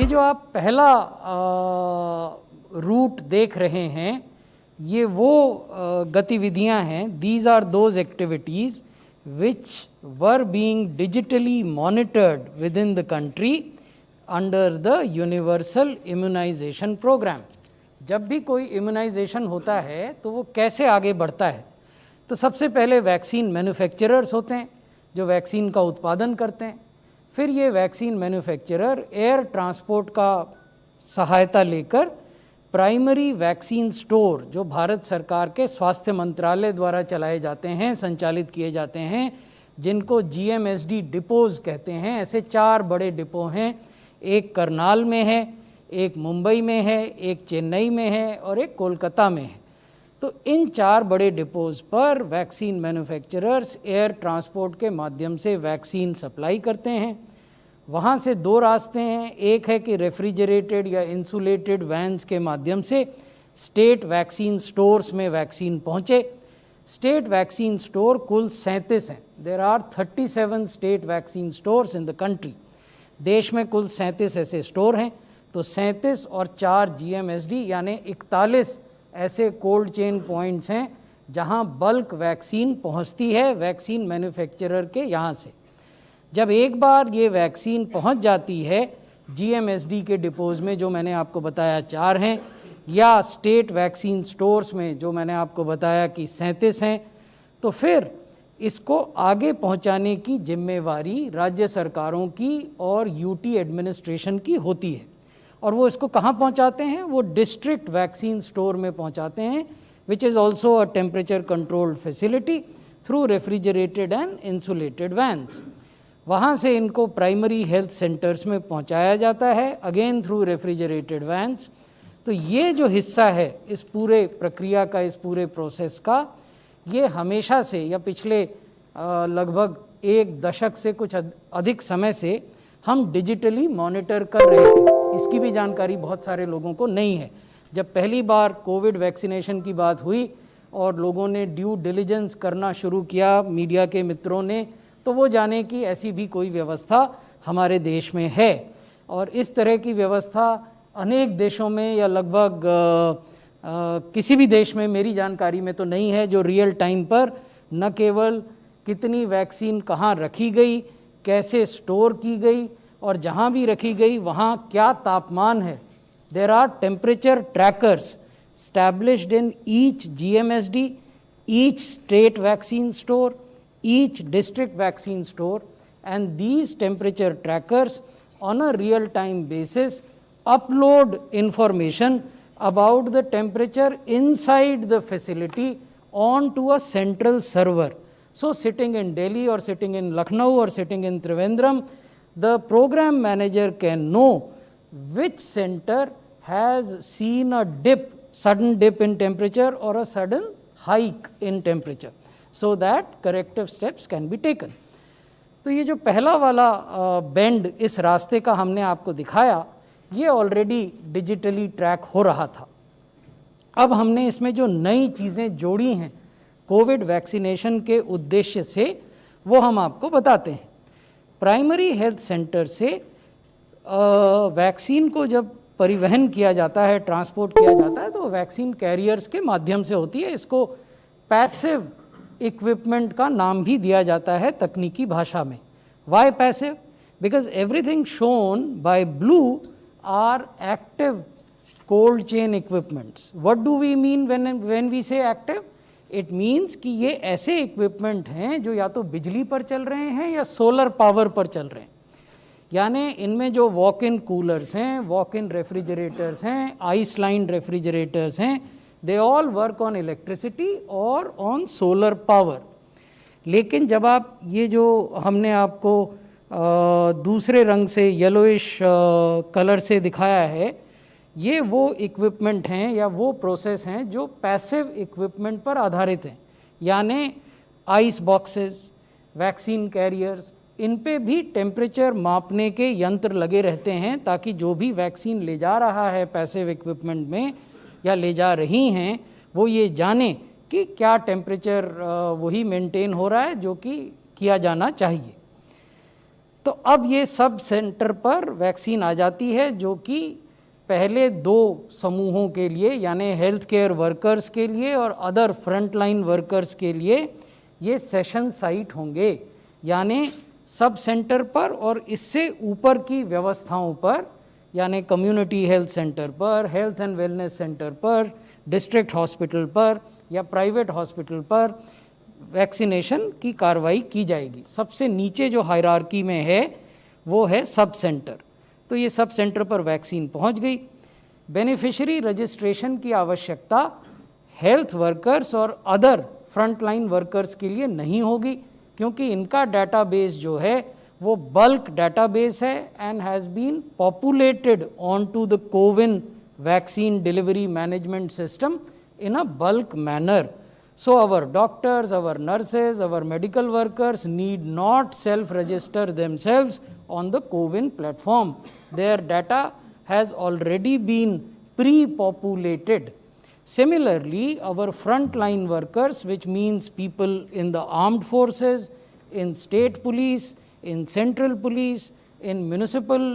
जो आप पहला रूट देख रहे हैं, ये वो गतिविधियां हैं, these are those activities which were being digitally monitored within the country under the universal immunisation programme. जब भी कोई इम्यूनाइजेशन होता है तो वो कैसे आगे बढ़ता है, तो सबसे पहले वैक्सीन मैन्युफैक्चरर्स होते हैं जो वैक्सीन का उत्पादन करते हैं। फिर ये वैक्सीन मैन्युफैक्चरर एयर ट्रांसपोर्ट का सहायता लेकर प्राइमरी वैक्सीन स्टोर जो भारत सरकार के स्वास्थ्य मंत्रालय द्वारा चलाए जाते हैं, संचालित किए जाते हैं, जिनको GMSD डिपोज कहते हैं। ऐसे 4 बड़े डिपो हैं, एक करनाल में है, एक मुंबई में है, एक चेन्नई में है और एक कोलकाता में है। तो इन 4 बड़े डिपोज पर वैक्सीन मैन्युफैक्चरर्स एयर ट्रांसपोर्ट के माध्यम से वैक्सीन सप्लाई करते हैं। वहाँ से 2 रास्ते हैं, एक है कि रेफ्रिजरेटेड या इंसुलेटेड वैन्स के माध्यम से स्टेट वैक्सीन स्टोर्स में वैक्सीन पहुँचे। स्टेट वैक्सीन स्टोर कुल 37 हैं। There are 37 state vaccine stores in the country. देश में कुल 37 ऐसे स्टोर हैं, तो 37 और 4 GMSD यानी 41 ऐसे कोल्ड चेन पॉइंट्स हैं जहां बल्क वैक्सीन पहुंचती है वैक्सीन मैन्युफैक्चरर के यहाँ से। जब एक बार ये वैक्सीन पहुंच जाती है GMSD के डिपोज में, जो मैंने आपको बताया 4 हैं, या स्टेट वैक्सीन स्टोर्स में जो मैंने आपको बताया कि 37 हैं, तो फिर इसको आगे पहुंचाने की जिम्मेवारी राज्य सरकारों की और UT एडमिनिस्ट्रेशन की होती है। और वो इसको कहाँ पहुँचाते हैं? वो डिस्ट्रिक्ट वैक्सीन स्टोर में पहुँचाते हैं, which is also a temperature controlled facility through refrigerated and insulated vans. वहाँ से इनको प्राइमरी हेल्थ सेंटर्स में पहुँचाया जाता है, अगेन थ्रू रेफ्रिजरेटेड वैन्स। तो ये जो हिस्सा है इस पूरे प्रक्रिया का, इस पूरे प्रोसेस का, ये हमेशा से या पिछले लगभग 1 दशक से कुछ अधिक समय से हम डिजिटली मॉनिटर कर रहे थे। इसकी भी जानकारी बहुत सारे लोगों को नहीं है। जब पहली बार कोविड वैक्सीनेशन की बात हुई और लोगों ने ड्यू डिलिजेंस करना शुरू किया, मीडिया के मित्रों ने, तो वो जाने कि ऐसी भी कोई व्यवस्था हमारे देश में है। और इस तरह की व्यवस्था अनेक देशों में या लगभग किसी भी देश में मेरी जानकारी में तो नहीं है, जो रियल टाइम पर न केवल कितनी वैक्सीन कहाँ रखी गई, कैसे स्टोर की गई, और जहाँ भी रखी गई वहाँ क्या तापमान है। There are temperature trackers established in each GMSD, each state vaccine store, each district vaccine store, and these temperature trackers on a real-time basis upload information about the temperature inside the facility onto a central server. So sitting in Delhi or sitting in Lucknow or sitting in Trivandrum, the program manager can know which center has seen a sudden dip in temperature or a sudden hike in temperature, so that corrective steps can be taken. तो ये जो पहला वाला bend इस रास्ते का हमने आपको दिखाया, ये ऑलरेडी डिजिटली ट्रैक हो रहा था। अब हमने इसमें जो नई चीज़ें जोड़ी हैं कोविड वैक्सीनेशन के उद्देश्य से, वो हम आपको बताते हैं। प्राइमरी हेल्थ सेंटर से वैक्सीन को जब परिवहन किया जाता है, ट्रांसपोर्ट किया जाता है, तो वैक्सीन कैरियर्स के माध्यम से होती है। इसको पैसिव इक्विपमेंट का नाम भी दिया जाता है तकनीकी भाषा में। Why passive? Because everything shown by blue are active cold chain equipments. What do we mean when we say active? It means कि ये ऐसे इक्विपमेंट हैं जो या तो बिजली पर चल रहे हैं या सोलर पावर पर चल रहे हैं। यानी इनमें जो वॉक इन कूलर्स हैं, वॉक इन रेफ्रिजरेटर्स हैं, आइस लाइन रेफ्रिजरेटर्स हैं, they all work on electricity और ऑन सोलर पावर। लेकिन जब आप ये जो हमने आपको दूसरे रंग से येलोइश कलर से दिखाया है, ये वो इक्विपमेंट हैं या वो प्रोसेस हैं जो पैसिव इक्विपमेंट पर आधारित हैं। यानी आइस बॉक्सेस, वैक्सीन कैरियर्स, इन पे भी टेम्परेचर मापने के यंत्र लगे रहते हैं, ताकि जो भी वैक्सीन ले जा रहा है पैसिव इक्विपमेंट में या ले जा रही हैं, वो ये जाने कि क्या टेम्परेचर वही मेंटेन हो रहा है जो कि किया जाना चाहिए। तो तो अब ये सब सेंटर पर वैक्सीन आ जाती है, जो कि पहले 2 समूहों के लिए यानी हेल्थ केयर वर्कर्स के लिए और अदर फ्रंटलाइन वर्कर्स के लिए ये सेशन साइट होंगे, यानी सब सेंटर पर और इससे ऊपर की व्यवस्थाओं पर, यानी कम्युनिटी हेल्थ सेंटर पर, हेल्थ एंड वेलनेस सेंटर पर, डिस्ट्रिक्ट हॉस्पिटल पर या प्राइवेट हॉस्पिटल पर वैक्सीनेशन की कार्रवाई की जाएगी। सबसे नीचे जो हायरार्की में है वो है सब सेंटर। तो ये सब सेंटर पर वैक्सीन पहुंच गई। बेनिफिशियरी रजिस्ट्रेशन की आवश्यकता हेल्थ वर्कर्स और अदर फ्रंटलाइन वर्कर्स के लिए नहीं होगी, क्योंकि इनका डाटाबेस जो है वो बल्क डाटाबेस है and has been populated on to the CoWIN vaccine delivery management system in a bulk manner. So our doctors, our nurses, our medical workers need not self-register themselves on the CoWIN platform. Their data has already been pre-populated. Similarly, our frontline workers, which means people in the armed forces, in state police, in central police, in municipal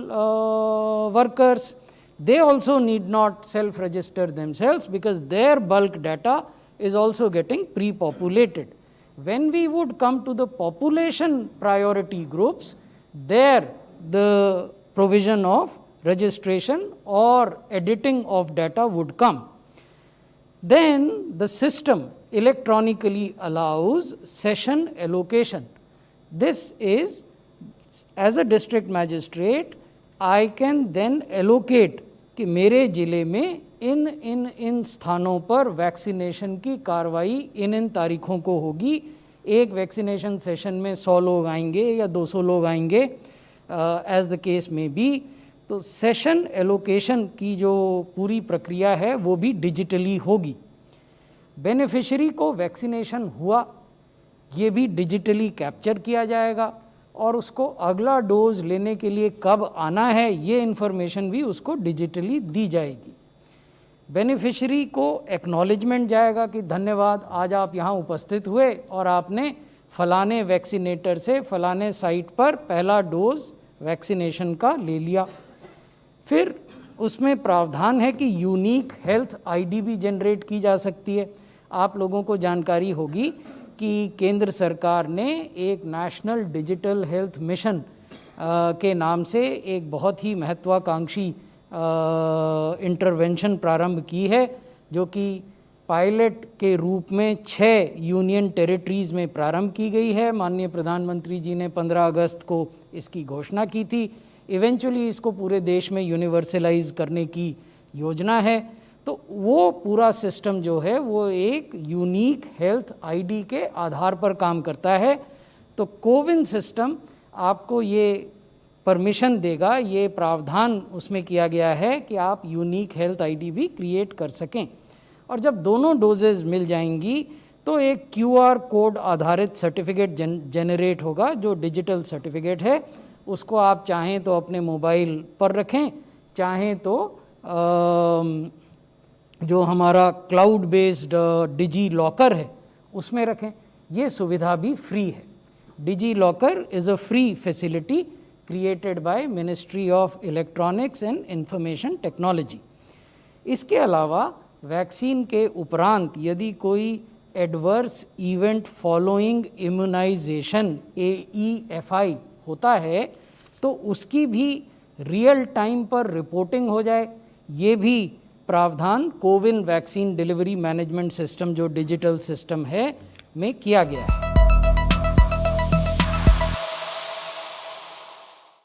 workers, they also need not self-register themselves because their bulk data is also getting pre-populated. When we would come to the population priority groups, there the provision of registration or editing of data would come. Then the system electronically allows session allocation. This is, as a district magistrate, I can then allocate कि मेरे ज़िले में इन स्थानों पर vaccination की कार्रवाई इन तारीखों को होगी। एक वैक्सीनेशन सेशन में 100 लोग आएंगे या 200 लोग आएंगे, एज द केस में बी। तो सेशन एलोकेशन की जो पूरी प्रक्रिया है वो भी डिजिटली होगी। बेनिफिशियरी को वैक्सीनेशन हुआ, ये भी डिजिटली कैप्चर किया जाएगा और उसको अगला डोज लेने के लिए कब आना है ये इन्फॉर्मेशन भी उसको डिजिटली दी जाएगी। बेनिफिशियरी को एक्नॉलेजमेंट जाएगा कि धन्यवाद, आज आप यहाँ उपस्थित हुए और आपने फलाने वैक्सीनेटर से फलाने साइट पर पहला डोज वैक्सीनेशन का ले लिया। फिर उसमें प्रावधान है कि यूनिक हेल्थ आईडी भी जनरेट की जा सकती है। आप लोगों को जानकारी होगी कि केंद्र सरकार ने एक नेशनल डिजिटल हेल्थ मिशन के नाम से एक बहुत ही महत्वाकांक्षी इंटरवेंशन प्रारंभ की है, जो कि पायलट के रूप में 6 यूनियन टेरिटरीज़ में प्रारंभ की गई है। माननीय प्रधानमंत्री जी ने 15 अगस्त को इसकी घोषणा की थी। इवेंचुअली इसको पूरे देश में यूनिवर्सलाइज करने की योजना है। तो वो पूरा सिस्टम जो है वो एक यूनिक हेल्थ आईडी के आधार पर काम करता है। तो कोविन सिस्टम आपको ये परमिशन देगा, ये प्रावधान उसमें किया गया है कि आप यूनिक हेल्थ आईडी भी क्रिएट कर सकें। और जब दोनों डोजेज मिल जाएंगी तो एक क्यूआर कोड आधारित सर्टिफिकेट जनरेट होगा, जो डिजिटल सर्टिफिकेट है। उसको आप चाहें तो अपने मोबाइल पर रखें, चाहें तो जो हमारा क्लाउड बेस्ड डिजी लॉकर है उसमें रखें। ये सुविधा भी फ्री है। DigiLocker is a free facility created by ministry of electronics and information technology. इसके अलावा वैक्सीन के उपरांत यदि कोई adverse event following immunisation AEFI होता है तो उसकी भी रियल टाइम पर रिपोर्टिंग हो जाए, ये भी प्रावधान CoWIN vaccine delivery management system जो डिजिटल सिस्टम है में किया गया है।